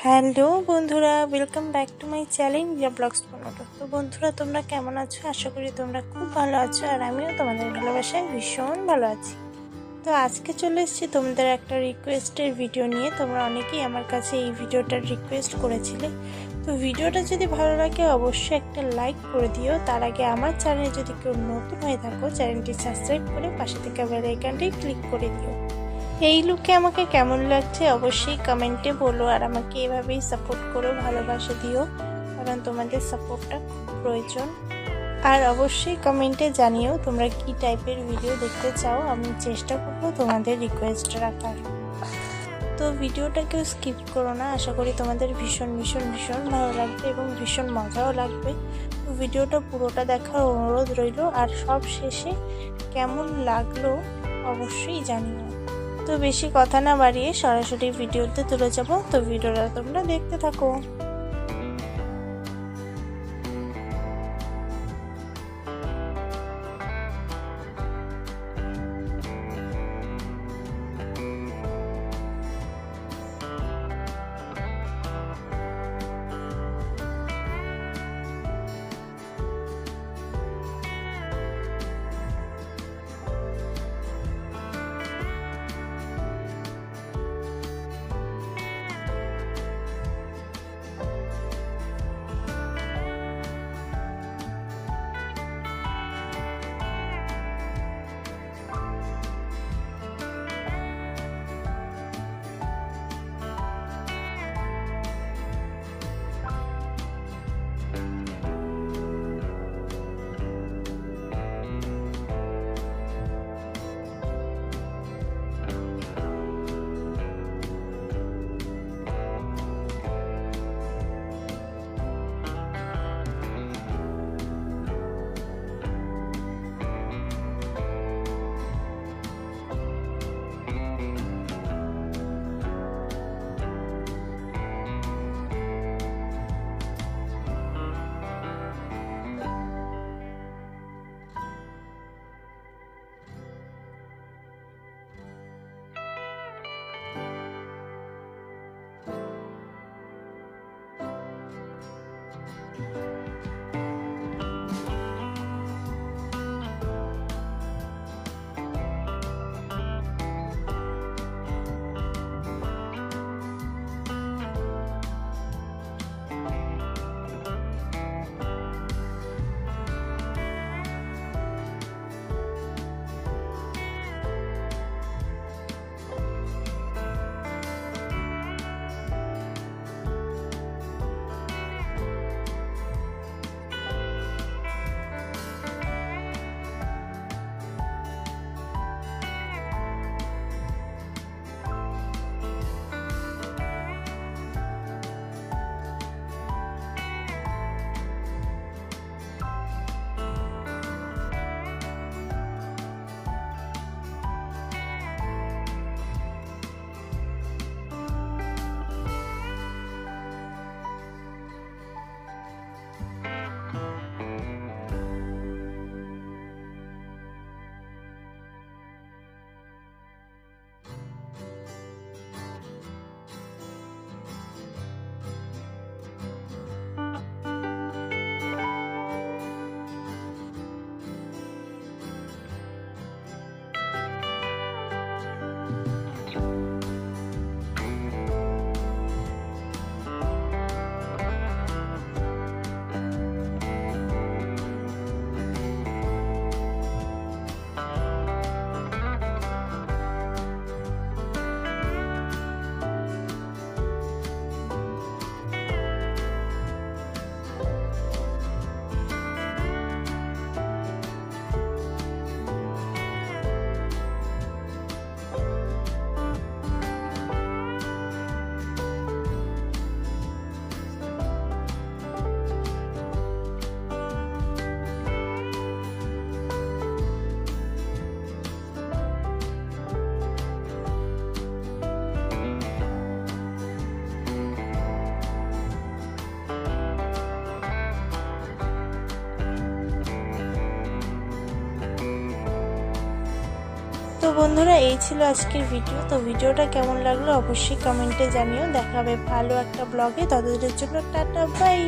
Hello বন্ধুরা, welcome back to my channel Riya vlogs পনেরো। তো বন্ধুরা, তোমরা কেমন আছো? আশা করি তোমরা খুব ভালো আছো, আর আমিও তোমাদের ভালোবাসায় ভীষণ ভালো আছি। তো আজকে চলে এসেছি তোমাদের একটা রিকোয়েস্টের ভিডিও নিয়ে। তোমরা অনেকেই আমার কাছে এই ভিডিওটার রিকোয়েস্ট করেছিলে। তো ভিডিওটা যদি ভালো লাগে অবশ্যই একটা লাইক করে দিও। তার আগে আমার চ্যানেলে যদি কেউ নতুন হয়ে থাকো, চ্যানেলটি সাবস্ক্রাইব করে পাশে থেকে বেল আইকনটি ক্লিক করে দিও। এই লুকে আমাকে কেমন লাগছে অবশ্যই কমেন্টে বলো, আর আমাকে এভাবেই সাপোর্ট করো, ভালোবাসা দিও, কারণ তোমাদের সাপোর্টটা খুব প্রয়োজন। আর অবশ্যই কমেন্টে জানিও তোমরা কি টাইপের ভিডিও দেখতে চাও, আমি চেষ্টা করবো তোমাদের রিকোয়েস্ট রাখার। তো ভিডিওটা কেউ স্কিপ করো না, আশা করি তোমাদের ভীষণ ভীষণ ভীষণ ভালো লাগবে এবং ভীষণ মজাও লাগবে। তো ভিডিওটা পুরোটা দেখার অনুরোধ রইল, আর সব শেষে কেমন লাগলো অবশ্যই জানিও। তো বেশি কথা না বাড়িয়ে সরাসরি ভিডিওতে তুলে যাব। তো ভিডিওটা তোমরা দেখতে থাকো। বন্ধুরা এই ছিল আজকের ভিডিও। তো ভিডিওটা কেমন লাগলো অবশ্যই কমেন্টে জানিও। দেখা হবে ভালো একটা ব্লগে, ততদিনের জন্য টাটা বাই।